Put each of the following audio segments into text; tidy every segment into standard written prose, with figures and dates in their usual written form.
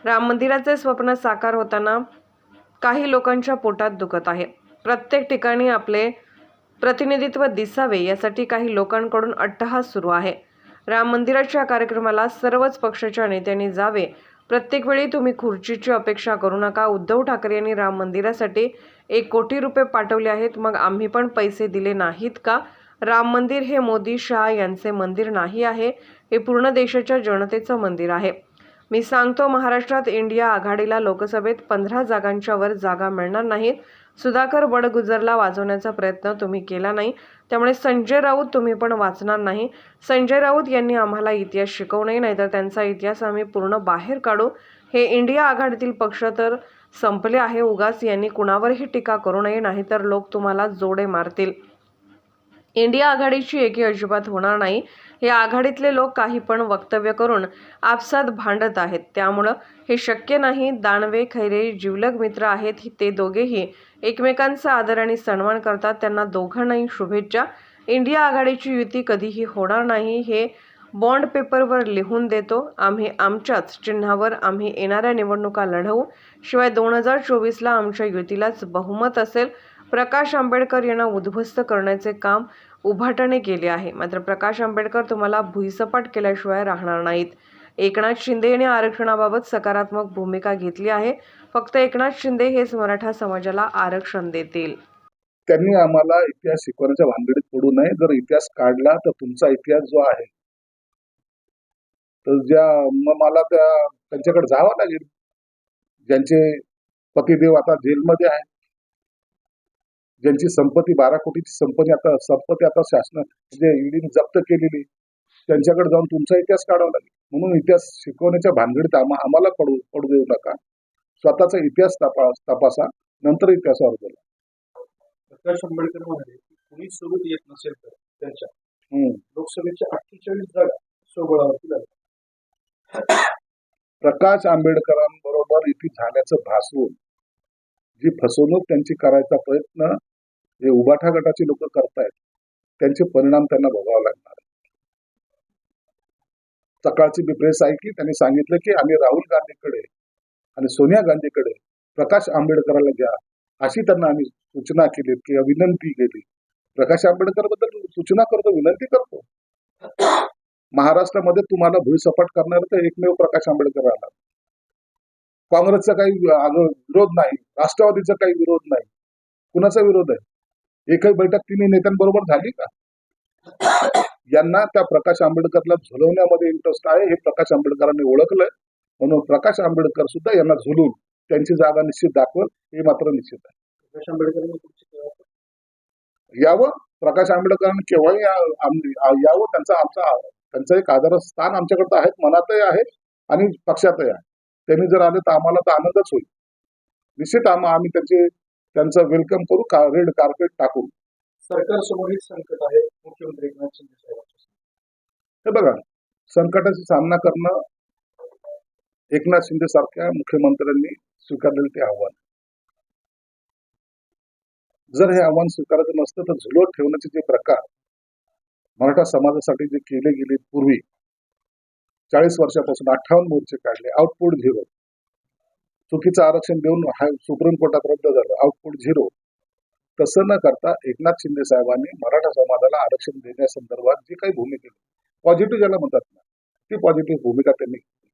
राम मंदिराचे स्वप्न साकार होताना काही लोकांच्या पोटात दुखत आहे. प्रत्येक ठिकाणी आपले प्रतिनिधित्व दिसावे यासाठी काही लोकांकडून अट्टहास सुरू आहे. राम मंदिराच्या कार्यक्रमाला सर्वच पक्षाच्या नेत्यांनी जावे. प्रत्येक वेळी तुम्ही खुर्चीची अपेक्षा करू नका. उद्धव ठाकरे यांनी राम मंदिरासाठी 1 कोटी रुपये पाठवले आहेत, मग आम्ही पण पैसे दिले नाहीत का? राम मंदिर हे मोदी शहा यांचे मंदिर नाही आहे, हे पूर्ण देशाच्या जनतेचं मंदिर आहे. मी सांगतो, महाराष्ट्रात इंडिया आघाडीला लोकसभेत 15 जागांच्या वर जागा मिळणार नाहीत. सुधाकर बडगुजरला वाचवण्याचा प्रयत्न तुम्ही केला नाही, त्यामुळे संजय राऊत तुम्ही पण वाचणार नाही. संजय राऊत यांनी आम्हाला इतिहास शिकवू नये, नाहीतर त्यांचा इतिहास आम्ही पूर्ण बाहेर काढू. हे इंडिया आघाडीतील पक्ष तर संपले आहे. उगाच यांनी कुणावरही टीका करू नये, नाहीतर लोक तुम्हाला जोडे मारतील. इंडिया आघाडीची एकी अजिबात होणार नाही. हे आघाडीतले लोक काही पण वक्तव्य करून आपसात भांडत आहेत, त्यामुळं हे शक्य नाही. दानवे खैरे जिवलग मित्र आहेत. ते दोघेही एकमेकांचा आदर आणि सन्मान करतात. त्यांना दोघांनाही शुभेच्छा. इंडिया आघाडीची युती कधीही होणार नाही, हे बॉन्ड पेपरवर लिहून देतो. आम्ही आमच्याच चिन्हावर आम्ही येणाऱ्या निवडणुका लढवू. शिवाय 2024ला आमच्या युतीलाच बहुमत असेल. प्रकाश आंबेडकर यांना उद्ध्वस्त करण्याचे काम उभाटाने केले आहे, मात्र प्रकाश आंबेडकर तुम्हाला भुईसपाट केल्याशिवाय राहणार नाहीत. एकनाथ शिंदे यांनी आरक्षणाबाबत सकारात्मक भूमिका घेतली आहे. फक्त एकनाथ शिंदे हेच मराठा समाजाला आरक्षण देतील. त्यांनी आम्हाला इतिहास शिकवण्याच्या भानगडीत पडू नये. जर इतिहास काढला तर तुमचा इतिहास जो आहे तर मला त्यांच्याकडे जावं लागेल. ज्यांचे पतिदेव आता जेलमध्ये आहेत, ज्यांची संपत्ती 12 कोटीची संपत्ती आता शासन म्हणजे ईडीने जप्त केलेली, त्यांच्याकडे जाऊन तुमचा इतिहास काढावा लागेल. म्हणून इतिहास शिकवण्याच्या भानगडीत आम्हाला पडू देऊ नका. स्वतःचा इतिहास तपासा, नंतर इतिहासावर बोला. प्रकाश आंबेडकर म्हणाले की कुणी सोबत येत नसेल तर त्यांच्या लोकसभेच्या 48 जागा स्वबळावरती लागल्या. प्रकाश आंबेडकरांबरोबर युती झाल्याचं भासवून जी फसवणूक त्यांची करायचा प्रयत्न जे उबाठा गटाची लोक करतायत, त्यांचे परिणाम त्यांना भोगावे लागणार. सकाळची मी प्रेस ऐकली, त्यांनी सांगितलं की आम्ही राहुल गांधीकडे आणि सोनिया गांधीकडे प्रकाश आंबेडकरांना घ्या अशी त्यांना आम्ही सूचना केली किंवा विनंती केली. प्रकाश आंबेडकर बद्दल सूचना करतो, विनंती करतो. महाराष्ट्रामध्ये तुम्हाला भुईसपाट करणार तर एकमेव प्रकाश आंबेडकर आला. काँग्रेसचा काही विरोध नाही, राष्ट्रवादीचा काही विरोध नाही. कुणाचा विरोध आहे? एकही बैठक तिन्ही नेत्यांबरोबर झाली का? यांना त्या प्रकाश आंबेडकरला झुलवण्यामध्ये इंटरेस्ट आहे, हे प्रकाश आंबेडकरांनी ओळखलंय. म्हणून प्रकाश आंबेडकर सुद्धा यांना झुलून त्यांची जागा निश्चित दाखवल, हे मात्र निश्चित आहे. प्रकाश आंबेडकरांनी यावं, प्रकाश आंबेडकरांनी केव्हाही यावं. त्यांचं एक आदर स्थान आमच्याकडे आहे, मनातही आहे आणि पक्षातही आहे. त्यांनी जर आले तर आम्हाला तर आनंदच होईल. निश्चित आम्ही त्यांचं वेलकम करू, रेड कार्पेट टाकू. सरकारसमोर संकट आहे मुख्यमंत्री एकनाथ शिंदे साहेबांचं. हे बघा, संकटाचा सामना करणं एकनाथ शिंदे सारख्या मुख्यमंत्र्यांनी स्वीकारलेलं ते आव्हान. जर हे आव्हान स्वीकारायचं नसतं तर झुलवत ठेवण्याचे जे प्रकार मराठा समाजासाठी जे केले गेले पूर्वी 40 वर्षापासून 58 मोर्चे काढले, आउटपुट 0. चुकीचं आरक्षण देऊन सुप्रीम कोर्टात रद्द झालं, आउटपुट 0. तसं न करता एकनाथ शिंदे साहेबांनी मराठा समाजाला आरक्षण देण्यासंदर्भात जी काही भूमिका केली, पॉझिटिव्ह ज्याला म्हणतात ना, ती पॉझिटिव्ह भूमिका त्यांनी केली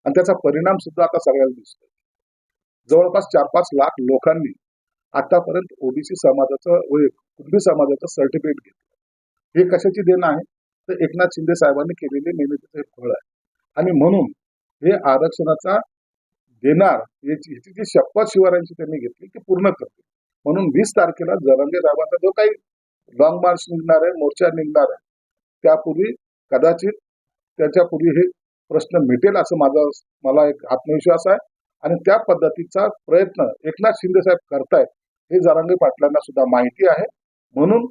आणि त्याचा परिणाम सुद्धा आता सगळ्याला दिसतो. जवळपास 4-5 लाख लोकांनी आतापर्यंत ओबीसी समाजाचं कुणबी समाजाचं सर्टिफिकेट घेतलं. हे कशाची देण आहे? तर एकनाथ शिंदे साहेबांनी केलेले मेहनतीचं हे फळ आहे. आणि म्हणून हे आरक्षणाचा देणार याची जी शपथ शिवरायांची त्यांनी घेतली ती पूर्ण करते. म्हणून 20 तारखेला जरांगे साहेबांचा जो काही लॉंग मार्च निघणार आहे, मोर्चा निघणार आहे, त्यापूर्वी कदाचित त्याच्यापूर्वी हे प्रश्न मिटेल असं मला एक आत्मविश्वास आहे. आणि त्या पद्धतीचा प्रयत्न एकनाथ शिंदे साहेब करतायत हे जरांगे पाटलांना सुद्धा माहिती आहे. म्हणून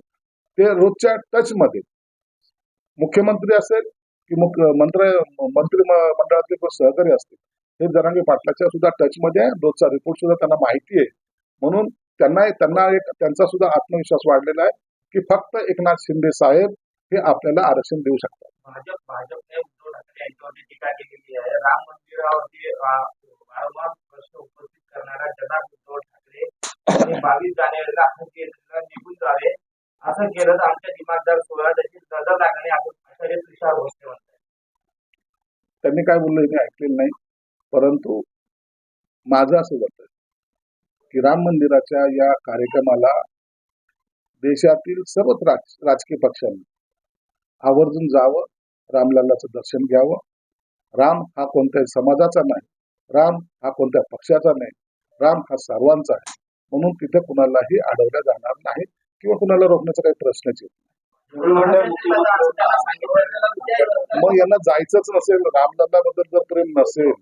ते रोजच्या टचमध्ये मुख्यमंत्री असेल की मंत्रिमंडळातले कोण सहकारी असतील, हे जरांगे पाटलाच्या सुद्धा टचमध्ये आहे. रोजचा रिपोर्ट सुद्धा त्यांना माहिती आहे. म्हणून त्यांचा सुद्धा आत्मविश्वास वाढलेला आहे की फक्त एकनाथ शिंदे साहेब हे आपल्याला आरक्षण देऊ शकतात. भाजपने उद्धव ठाकरे यांच्यावरती टीका केलेली आहे. राम मंदिरावरती वारंवार प्रश्न उपस्थित करणारा जनाब उद्धव ठाकरे यांनी 22 जानेवारीला हजेरीला निघून जावे असं केलं तर आमच्या दिमागदार सोहळा त्याची नजर लागणे आचार्य तुषार भोसले म्हणतात. त्यांनी काय बोललं हे ऐकलेलं नाही, परंतु माझं असं वाटतं की राम मंदिराच्या या कार्यक्रमाला देशातील सर्वच राजकीय पक्षांनी आवर्जून जावं, रामलल्लाचं दर्शन घ्यावं. राम हा कोणत्याही समाजाचा नाही, राम हा कोणत्या पक्षाचा नाही, राम हा सर्वांचा आहे. म्हणून तिथे कुणालाही अडवल्या जाणार नाही किंवा कुणाला रोखण्याचा काही प्रश्नच येत नाही. मग यांना जायचंच नसेल, रामलल्लाबद्दल जर प्रेम नसेल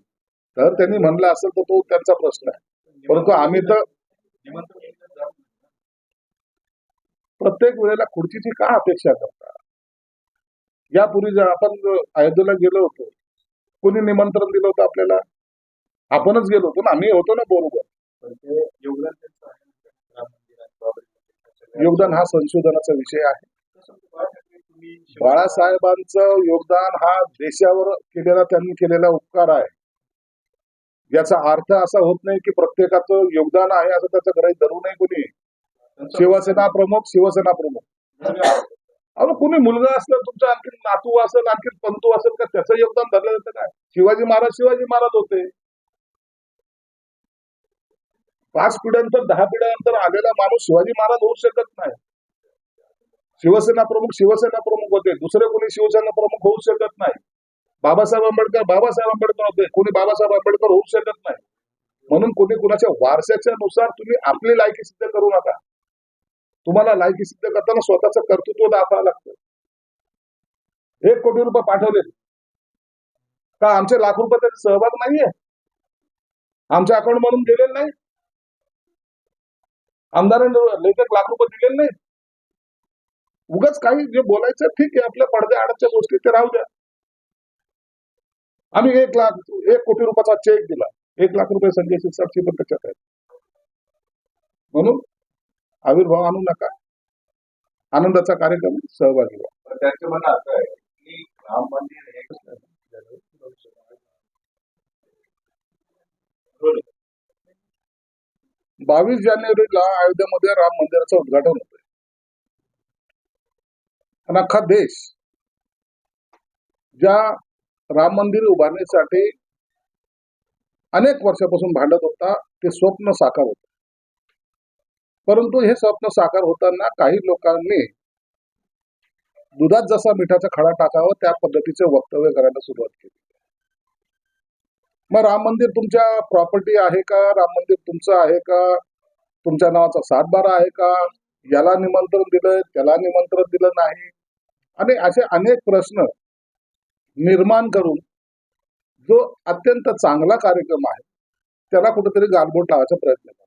तर त्यांनी म्हणलं असेल तर तो त्यांचा प्रश्न आहे. परंतु आम्ही तर प्रत्येक वेळेला खुर्चीची का अपेक्षा करता? यापूर्वी जर आपण अयोध्येला गेलो होतो, कोणी निमंत्रण दिलं होतं आपल्याला? आपणच गेलो होतो ना, आम्ही होतो ना बरोबर. योगदान हा संशोधनाचा विषय आहे. बाळासाहेबांचं योगदान हा देशावर केलेला, त्यांनी केलेला उपकार आहे. याचा अर्थ असा होत नाही की प्रत्येकाचं योगदान आहे असं त्याचं ग्रहित धरू नये कोणी. शिवसेना प्रमुख अहो कुणी मुलगा असलं, तुमचा आणखी नातू असेल, आणखी पंतू असेल, का त्याचं योगदान धरलं जातं काय? शिवाजी महाराज होते. 5 पिढ्यांतर 10 पिढ्यांतर आलेला माणूस शिवाजी महाराज होऊ शकत नाही. शिवसेना प्रमुख होते, दुसरे कोणी शिवसेना प्रमुख होऊ शकत नाही. बाबासाहेब आंबेडकर होते, कोणी बाबासाहेब आंबेडकर होऊ शकत नाही. म्हणून कोणी कुणाच्या वारशाच्या नुसार तुम्ही आपली लायकी सिद्ध करू नका. तुम्हाला लायकी सिद्ध करताना स्वतःचं कर्तृत्व दाखवावं लागतं. 1 कोटी रुपये पाठवले का आमचे लाख रुपये त्याचा सहभाग नाहीये? आमच्या अकाउंट मधून गेलेले नाही? आमदारांनी 1 लाख रुपये दिलेले नाही? उगाच काही जे बोलायचं ठीक आहे, आपल्या पडद्या आडच्या गोष्टी ते राहू द्या. आम्ही 1 कोटी रुपयाचा चेक दिला, 1 लाख रुपये संजय शिरसाटची पण त्याच्यात आहेत. म्हणून आविर्भाव आणू नका, आनंदाचा कार्यक्रम सहभागी व्हा. त्याचं म्हणणं असं आहे की राम मंदिर हे 22 जानेवारीला अयोध्येमध्ये राम मंदिराचं उद्घाटन होतंय आणि अख्खा देश ज्या राम मंदिर उभारण्यासाठी अनेक वर्षापासून भांडत होता, ते स्वप्न साकार होतं. परंतु हे स्वप्न साकार होताना काही लोकांनी दुधात जसा मिठाचा खडा टाकावा त्या पद्धतीचे वक्तव्य करायला सुरुवात केली. मग राम मंदिर तुमच्या प्रॉपर्टी आहे का? राम मंदिर तुमचं आहे का? तुमच्या नावाचा 7/12 आहे का? याला निमंत्रण दिलं, त्याला निमंत्रण दिलं नाही, आणि असे अनेक प्रश्न निर्माण करून जो अत्यंत चांगला कार्यक्रम आहे त्याला कुठेतरी गालबोट लावायचा प्रयत्न करतात.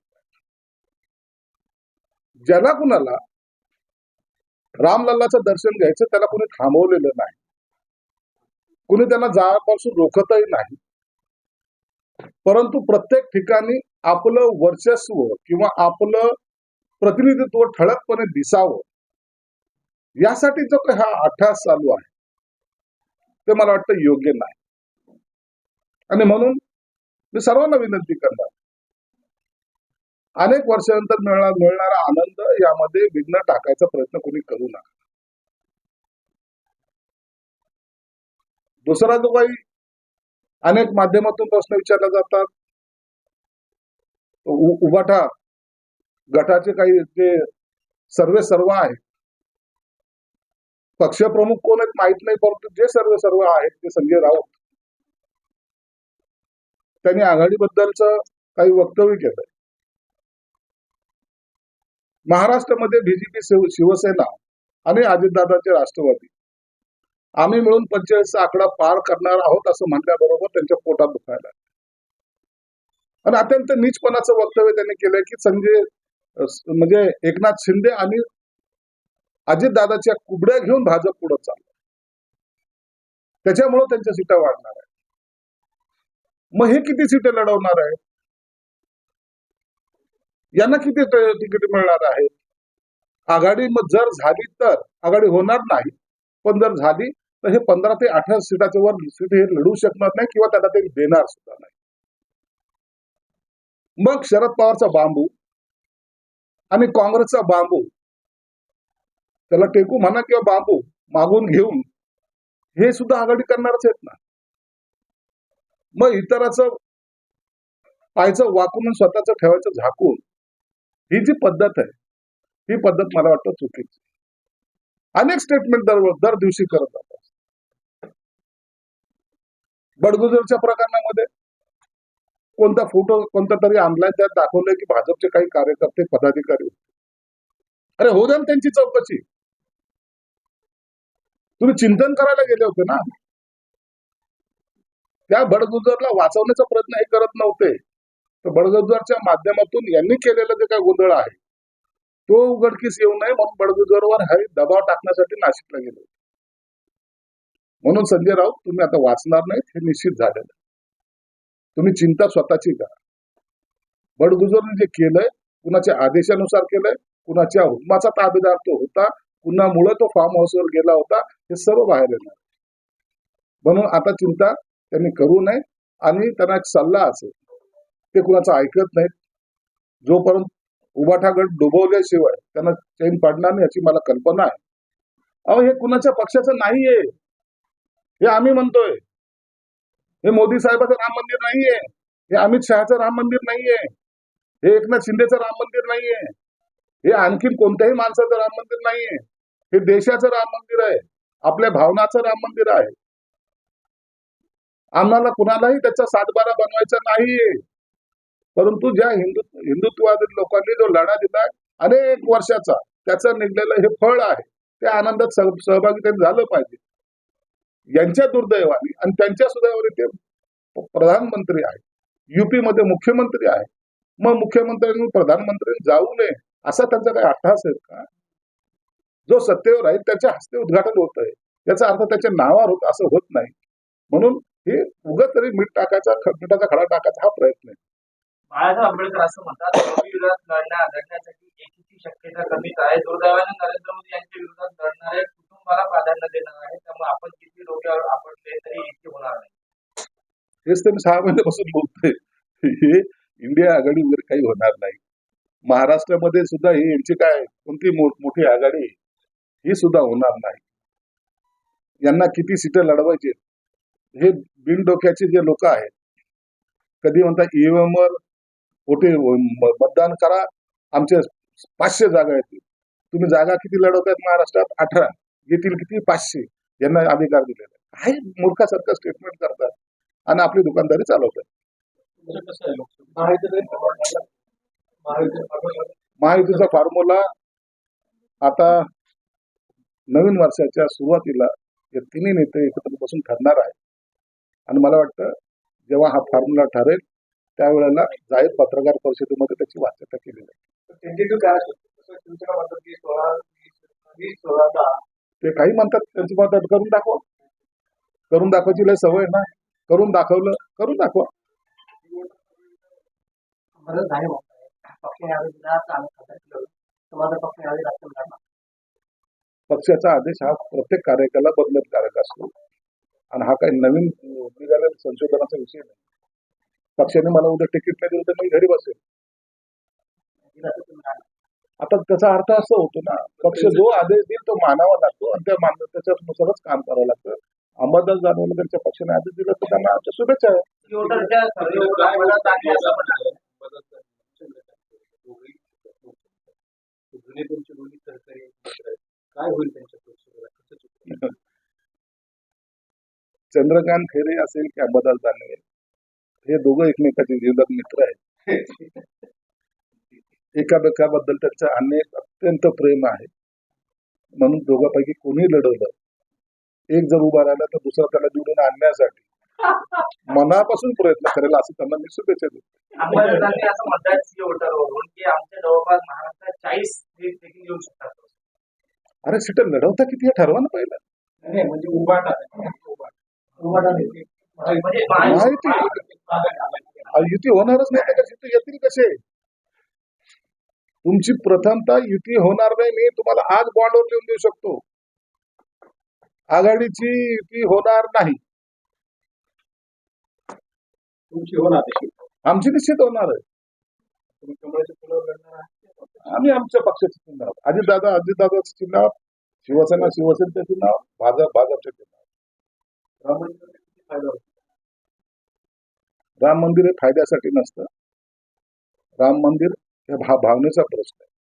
ज्याला कुणाला रामलल्लाचं दर्शन घ्यायचं त्याला कुणी थांबवलेलं नाही, कुणी त्यांना जाण्यापासून रोखतही नाही. परंतु प्रत्येक ठिकाणी आपलं वर्चस्व किंवा आपलं प्रतिनिधित्व ठळकपणे दिसावं यासाठी जो काही हा अट्टहास चालू आहे ते मला वाटतं योग्य नाही. आणि म्हणून मी सर्वांना विनंती करणार, अनेक वर्षानंतर मिळणारा आनंद यामध्ये विघ्न टाकायचा प्रयत्न कोणी करू नका. दुसरा जो काही अनेक माध्यमातून प्रश्न विचारले जातात, उभाटा गटाचे काही जे सर्व आहेत, पक्षप्रमुख कोण आहेत माहित नाही, परंतु जे सर्व आहेत ते संजय राऊत, त्यांनी आघाडीबद्दलच काही वक्तव्य केलंय. महाराष्ट्रामध्ये बीजेपी, शिवसेना आणि अजितदादांचे राष्ट्रवादी आम्ही मिळून 45चा आकडा पार करणार आहोत असं म्हटल्याबरोबर त्यांच्या पोटात दुखायला, आणि अत्यंत नीचपणाचं वक्तव्य त्यांनी केलंय की संजय म्हणजे एकनाथ शिंदे आणि अजितदादाच्या कुबड्या घेऊन भाजप पुढे चाललं, त्याच्यामुळे त्यांच्या सीटा वाढणार आहे. मग हे किती सीटे लढवणार आहे? यांना किती तिकीट मिळणार आहे? आघाडी मग जर झाली तर, आघाडी होणार नाही, पण जर झाली तर हे 15 ते 18 सीटाच्या वर सीट हे लढू शकणार नाही किंवा त्यांना ते देणार सुद्धा नाही. मग शरद पवारचा बांबू आणि काँग्रेसचा बांबू, त्याला टेकू म्हणा किंवा बांबू मागून घेऊन हे सुद्धा आघाडी करणारच आहेत ना. मग इतराचं पायचं वाकून आणि स्वतःचं ठेवायचं झाकून, ही जी पद्धत आहे ही पद्धत मला वाटतं चुकीची. अनेक स्टेटमेंट दर दिवशी करत जातात. बडगुजरच्या प्रकरणामध्ये कोणता फोटो कोणता तरी आणलाय, त्यात दाखवलंय की भाजपचे काही कार्यकर्ते पदाधिकारी होते. अरे हो द्या ना त्यांची चौकशी. तुम्ही चिंतन करायला गेले होते ना. त्या बडगुजरला वाचवण्याचा प्रयत्न हे करत नव्हते, तर बडगुजरच्या माध्यमातून यांनी केलेलं जे काही गोंधळ आहे तो उघडकीस येऊ नये म्हणून बडगुजरवर हे दबाव टाकण्यासाठी नाशिकला गेले होते. म्हणून संजय राऊत तुम्ही आता वाचणार नाहीत हे निश्चित झालेलं. तुम्ही चिंता स्वतःची करा. बडगुजरने जे केलंय कुणाच्या आदेशानुसार केलंय, कुणाच्या हुकमाचा ताबेदार तो होता, कुणामुळे तो फार्म हाऊसवर गेला होता, हे सर्व बाहेर येणार. म्हणून आता चिंता त्यांनी करू नये. आणि त्यांना एक सल्ला असेल, ते कुणाचं ऐकत नाहीत. जोपर्यंत उबाठा गट डुबवल्याशिवाय त्यांना चैन पडणार नाही याची मला कल्पना आहे. अहो हे कुणाच्या पक्षाचं नाहीये, हे आम्ही म्हणतोय. हे मोदी साहेबाचं राम मंदिर नाहीये, हे अमित शहाचं राम मंदिर नाहीये, हे एकनाथ शिंदेचं राम मंदिर नाहीये, हे आणखीन कोणत्याही माणसाचं राम मंदिर नाहीये. हे देशाचं राम मंदिर आहे, आपल्या भावनाचं राम मंदिर आहे. आम्हाला कुणालाही त्याचा सातबारा बनवायचा नाहीये. परंतु ज्या हिंदुत्ववादी लोकांनी जो लढा दिलाय अनेक वर्षाचा, त्याचं निघलेलं हे फळ आहे. त्या आनंदात सहभागी त्यांनी झालं पाहिजे. यांच्या दुर्दैवाने आणि त्यांच्या सुदैवाने ते प्रधानमंत्री आहेत, युपी मध्ये मुख्यमंत्री आहे. मग मुख्यमंत्र्यांनी प्रधानमंत्र्यांनी जाऊ नये असा त्यांचा काही अट्टहास आहे का? जो सत्तेवर आहे त्याच्या हस्ते उद्घाटन होत आहे, याचा अर्थ त्याच्या नावावर होत असं होत नाही. म्हणून हे उगाच तरी मिठाचा खडा टाकायचा हा प्रयत्न आहे. बाळासाहेब आंबेडकर असं म्हणतात, मोदी विरोधात लढण्यासाठी एकीची शक्यता कमीच आहे. दुर्दैवाने नरेंद्र मोदी यांच्या विरोधात लढणाऱ्या कुटुंबाला प्राधान्य देणार आहे. त्यामुळे आपण किती डोक्यावर आपटले तरी एकी होणार नाही. हेच तर मी 6 महिन्यापासून बोलतोय. हे इंडिया आघाडी वगैरे काही होणार नाही. महाराष्ट्रामध्ये सुद्धा ही यांची काय कोणती मोठी आघाडी ही सुद्धा होणार नाही. यांना किती सीटं लढवायचे, हे बिनडोक्याचे जे लोक आहेत, कधी म्हणतात ईव्हीएम वर कुठे मतदान करा, आमच्या 500 जागा येतील. तुम्ही जागा किती लढवतायत महाराष्ट्रात? 18. येतील किती? 500. यांना अधिकार दिलेला आहे. मूर्खासारखं स्टेटमेंट करतात आणि आपली दुकानदारी चालवतात. महायुतीचा फॉर्म्युला आता नवीन वर्षाच्या सुरुवातीला हे तिन्ही नेते एकत्र बसून ठरणार आहे. आणि मला वाटतं जेव्हा हा फॉर्म्युला ठरेल त्यावेळेला जाहीर पत्रकार परिषदेमध्ये त्याची वाच्यता केली जाईल. ते काही म्हणतात, त्यांची मदत करून दाखवा. करून दाखवायची लय सवय ना. करून दाखवलं, करून दाखवा. पक्षाचा आदेश हा प्रत्येक कार्याला बदलतकारक असतो आणि हा काही नवीन निघालेला संशोधनाचा विषय नाही. पक्षाने मला उद्या तिकीट नाही दिलं तर मी घरी बसेल. आता त्याचा अर्थ असा होतो ना, पक्ष जो आदेश देईल तो मानावा लागतो आणि त्या त्याच्यानुसारच काम करावं लागतं. अंबादास दानवेला त्यांच्या पक्षाने आदेश दिला तर त्यांना आमच्या शुभेच्छा आहे. चंद्रकांत खैरे असेल की अंबादास दानवे, हे दोघं एकमेकाचे जीवलग मित्र आहेत. एकामेकाबद्दल त्यांचं अत्यंत प्रेम आहे. म्हणून दोघांपैकी कोणी लढवलं, एक जर उभा राहिला तर दुसरा त्याला निवडून आणण्यासाठी मनापासून प्रयत्न करेल असं त्यांना मी शुभेच्छा देतो. अंबादासांनी असं म्हणतात सीओटरवरून की आमच्या जवळपास महाराष्ट्रात 40 सीट देखील येऊ शकतात. अरे सीट लढवता किती हे ठरवा ना पहिलं. म्हणजे उभाटा युती होणारच नाही तर कशी येतील कसे? तुमची प्रथमतः युती होणार नाही. मी तुम्हाला आज बॉन्डवर लिहून देऊ शकतो, आघाडीची युती होणार नाही. तुमची होणार, आमची निश्चित होणार आहे. तुम्ही कमळाच्या फुलावर लढणार आहात? आम्ही आमच्या पक्षाचे चिन्ह आहोत. अजितदादाचं चिन्ह आहोत. शिवसेना शिवसेनेचे चिन्ह आहोत. भाजपचे चिन्ह आहोत. राम मंदिराचा किती फायदा होतो? राम मंदिर हे फायद्यासाठी नसतं. राम मंदिर हे भावनेचा प्रश्न आहे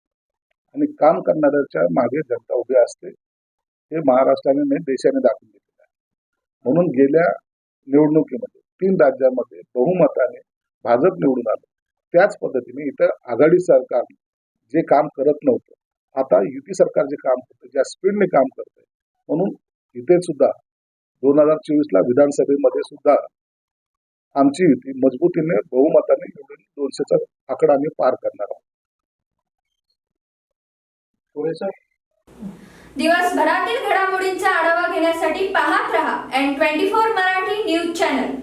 आणि काम करणाऱ्याच्या मागे जनता उभी असते. हे महाराष्ट्राने नाही देशाने दाखवून दिलेलं आहे. म्हणून गेल्या निवडणुकीमध्ये 3 राज्यांमध्ये बहुमताने भाजप निवडून आलं. त्याच पद्धतीने इथं आघाडी सरकार जे काम करत नव्हतं आता युती सरकार जे काम करतं ज्या स्पीडने काम करतंय म्हणून इथे सुद्धा 2024 ला विधानसभेमध्ये सुद्धा आमची युती मजबूतीने बहुमताने निवडून 200चा आकडा आम्ही पार करणार आहोत. पुरेसं दिवसभरातील घडामोडींचा आढावा घेण्यासाठी पाहत रहा N24 मराठी न्यूज चॅनल.